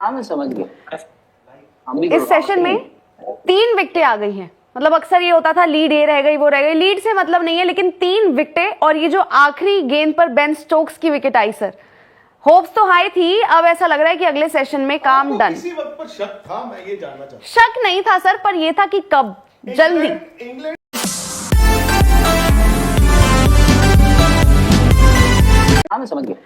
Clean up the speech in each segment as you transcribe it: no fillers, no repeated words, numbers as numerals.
हाँ मैं समझ गया। इस सेशन में 3 विकेटें आ गई हैं। मतलब अक्सर ये होता था लीड ये रह गई वो रह गई, लीड से मतलब नहीं है, लेकिन 3 विकेटें और ये जो आखिरी गेंद पर बेन स्टोक्स की विकेट आई सर, होप्स तो हाई थी, अब ऐसा लग रहा है कि अगले सेशन में काम डन। किसी वक्त पर शक था, मैं ये जानना चाहता हूं। शक नहीं था सर, पर ये था कि कब, जल्दी। इंग्लैंड हाँ मैं समझ गया।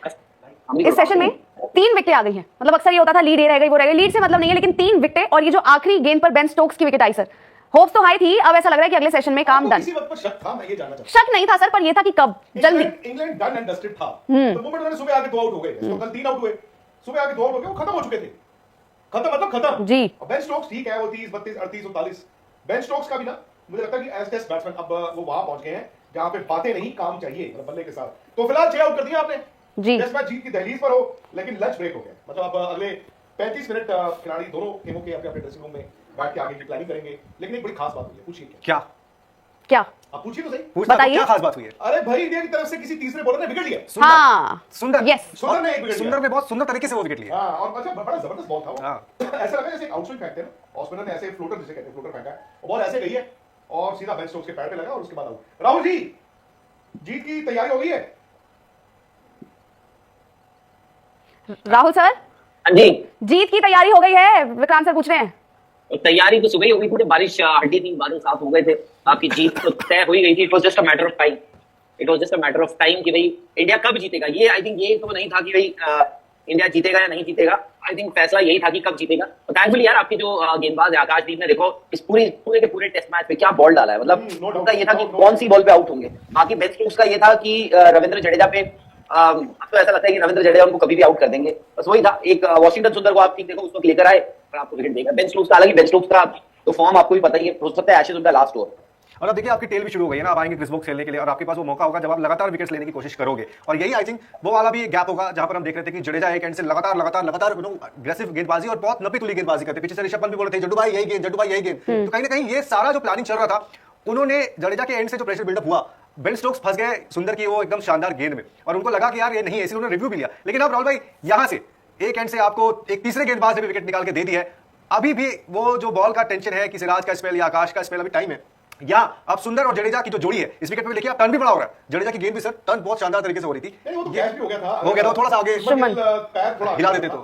इस सेशन में 3 विकेटें आ गई हैं। मतलब अक्सर ये होता था लीड ये रह गई वो रह गई, लीड से मतलब नहीं है, लेकिन 3 विकेटें और ये जो आखिरी गेंद पर बेन स्टोक्स की विकेट आई सर, होप्स तो हाई थी, अब ऐसा लग रहा है कि अगले सेशन में काम डन। किसी वक्त पर शक था, मैं ये जानना चाहता शक नहीं था सर, पर ये था कि कब, जल्दी। इंग्लैंड डन एंड डस्टेड था। तो मोमेंट मैंने सुबह आके 2 आउट हो गए, तो कल 3 आउट हुए, सुबह आके 2 आउट हो गए, वो खत्म हो चुके थे। खत्म मतलब खत्म जी। बेन स्टोक्स ठीक है, वो 30 32 38 39 बेन स्टोक्स का भी ना मुझे लगता है कि एज टेस्ट बैट्समैन अब वो वहां पहुंच गए हैं जहां पे बातें नहीं काम चाहिए, मतलब बल्ले के साथ। तो फिलहाल 6 आउट कर दिया आपने जी। टेस्ट मैच जीत की दहलीज पर हो, लेकिन लंच ब्रेक हो गया। मतलब अब अगले 35 मिनट खिलाड़ी दोनों टीमों के अपने अपने ड्रेसिंग रूम में बैठ के आगे की प्लानिंग करेंगे। लेकिन एक बड़ी खास बात हुई है, पूछिए क्या? क्या आप पूछिए तो सही, बताइए। क्या खास बात हुई है? अरे भाई इंडिया की तरफ से किसी तीसरे बॉलर ने विकेट लिया। हाँ सुंदर, यस, सुंदर ने एक विकेट सुंदर ने बहुत सुंदर तरीके से वो विकेट लिया। हाँ, और अच्छा बड़ा जबरदस्त बॉल था वो। हाँ। ऐसा लगा जैसे एक आउटस्विंग फेंकते हैं ना, ऑस्पिनर ने ऐसे फ्लोटर जिसे कहते हैं, फ्लोटर फेंका है, वो बॉल ऐसे गई है और सीधा बेन स्टोक्स के पैर पे लगा और उसके बाद आउट। राहुल जी, जीत की तैयारी हो गई है? राहुल सर हाँ जी, जीत की तैयारी हो गई है, विक्रांत सर पूछ रहे हैं। तैयारी तो सुबह ही हो गई थी, बारिश हटी थी, बादल साफ हो गए थे, आपकी जीत तो तय हो ही गई थी। It was just a matter of time, it was just a matter of time कि भाई इंडिया कब जीतेगा। ये आई थिंक ये तो नहीं था कि भाई इंडिया जीतेगा या नहीं जीतेगा, आई थिंक फैसला यही था कि कब जीतेगा। तो थैंकफुली यार आपके जो गेंदबाज है आकाशदीप ने, देखो इस पूरे के पूरे टेस्ट मैच में क्या बॉल डाला है। मतलब उनका ये था कि कौन सी बॉल पे आउट होंगे। बाकी बेन स्टोक्स का ये था कि रविंद्र जडेजा पे अब तो ऐसा लगता है कि रविंद्र जडेजा उनको कभी भी आउट कर देंगे, बस वही था। एक वॉशिंगटन सुंदर को आप ठीक देखो, उसको लेकर आए और आपको विकेट देगा। बेन स्टोक्स का, हालांकि बेन स्टोक्स का तो फॉर्म आपको भी पता ही है, हो सकता है एशेज उनका लास्ट ओवर। और अब देखिए आपकी टेल भी शुरू हो गई है ना, आप आएंगे क्रिस वोक्स खेलने के लिए और आपके पास वो मौका होगा जब आप लगातार विकेट्स लेने की कोशिश करोगे। और यही आई थिंक वो वाला भी गैप होगा जहां पर हम देख रहे थे कि जडेजा एक एंड से लगातार अग्रेसिव गेंदबाजी और बहुत नपी तुली गेंदबाजी करते। पीछे से ऋषभ पंत भी बोल रहे थे जड्डू भाई यही गेंद, जड्डू भाई यही गेंद। तो कहीं ना कहीं ये सारा जो प्लानिंग चल रहा था, उन्होंने जडेजा के एंड से जो प्रेशर बिल्डअप हुआ, बेन स्टोक्स फंस गए सुंदर की वो एकदम शानदार गेंद में और उनको लगा कि यार ये नहीं है, इसलिए उन्होंने रिव्यू भी लिया। लेकिन अब राहुल भाई यहां से एक एंड से आपको एक तीसरे गेंदबाज ने भी विकेट निकाल के दे दी है। अभी भी वो जो बॉल का टेंशन है कि सिराज का स्पेल या आकाश का स्पेल, अभी टाइम है। या अब सुंदर और जडेजा की जो जोड़ी है इस विकेट पे देखिए, टर्न भी बड़ा हो रहा है। जडेजा की गेंद भी सर टर्न बहुत शानदार तरीके से हो रही थी। नहीं, वो तो कैच भी हो गया था, थोड़ा सा आगे पैर थोड़ा हिला देते तो।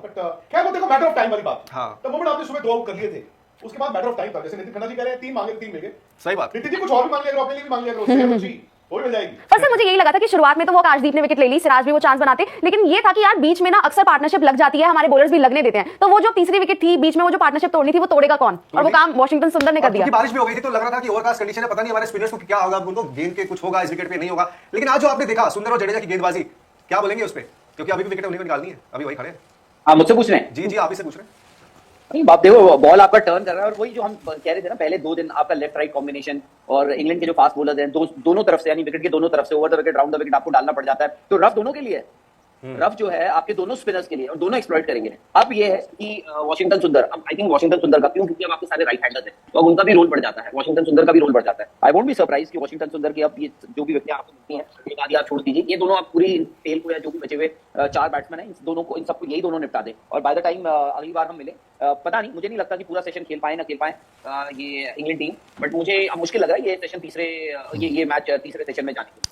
क्या वो देखो मैटर ऑफ टाइम वाली बात। हाँ। तो मोमेंट आपने सुबह 2 आउट कर लिए थे, उसके बाद मैटर ऑफ टाइम था। जैसे नितिन खन्ना जी कह रहे हैं 3 मांगे 3 मिल गए। सही बात। नितिन जी कुछ और भी मांग लिया करो, अपने लिए भी मांग लिया करो, उससे कुछ वो मिल जाएगी। पर सर मुझे यही लगा था कि शुरुआत में तो वो आकाशदीप ने विकेट ले ली, सिराज भी वो चांस बनाते, लेकिन ये था कि यार बीच में ना अक्सर पार्टनरशिप लग जाती है, हमारे बॉलर्स भी लगने देते हैं, तो वो जो तीसरी विकेट थी बीच में वो जो पार्टनरशिप तोड़नी थी वो तोड़ेगा कौन, और वो काम वॉशिंगटन सुंदर ने कर दिया। बारिश भी हो गई थी तो लग रहा था कि ओवरकास्ट कंडीशन है, पता नहीं हमारे स्पिनर्स को क्या होगा, उनको गेंद के कुछ होगा इस विकेट पे नहीं होगा। लेकिन आज जो आपने देखा सुंदर और जडेजा की गेंदबाजी, क्या बोलेंगे उस पर? क्योंकि अभी भी विकेट उन्हें निकालनी है, अभी वही खड़े हैं। हाँ मुझसे पूछ रहे हैं? जी आप ही से पूछ रहे हैं। नहीं बाप, देखो बॉल आपका टर्न कर रहा है और वही जो हम कह रहे थे ना पहले 2 दिन, आपका लेफ्ट राइट कॉम्बिनेशन और इंग्लैंड के जो फास्ट बॉलर्स हैं दोनों तरफ से, यानी विकेट के दोनों तरफ से over the wicket round the wicket आपको डालना पड़ जाता है। तो रफ दोनों के लिए है, रफ जो है आपके दोनों स्पिनर्स के लिए, और दोनों एक्सप्लॉइट करेंगे। अब ये है कि वॉशिंगटन सुंदर, अब आई थिंक वॉशिंगटन सुंदर का क्यों, क्योंकि अब आपके सारे राइट हैंडर्स हैं तो अब उनका भी रोल बढ़ जाता है, वॉशिंगटन सुंदर का भी रोल बढ़ जाता है। आई वोंट बी सरप्राइज कि वॉशिंगटन सुंदर की अब ये जो भी व्यक्तियां आपको मिलती हैं, एक आधी आप छोड़ दीजिए, ये दोनों आप पूरी टेल को या जो भी बचे हुए 4 बैट्समैन हैं, इन दोनों को, इन सबको यही दोनों निपटा दें। और बाय द टाइम अगली बार हम मिले, पता नहीं, मुझे नहीं लगता कि पूरा सेशन खेल पाए ना खेल पाए ये इंग्लैंड टीम, बट मुझे अब मुश्किल लग रहा है ये सेशन ये मैच तीसरे सेशन में जाने के।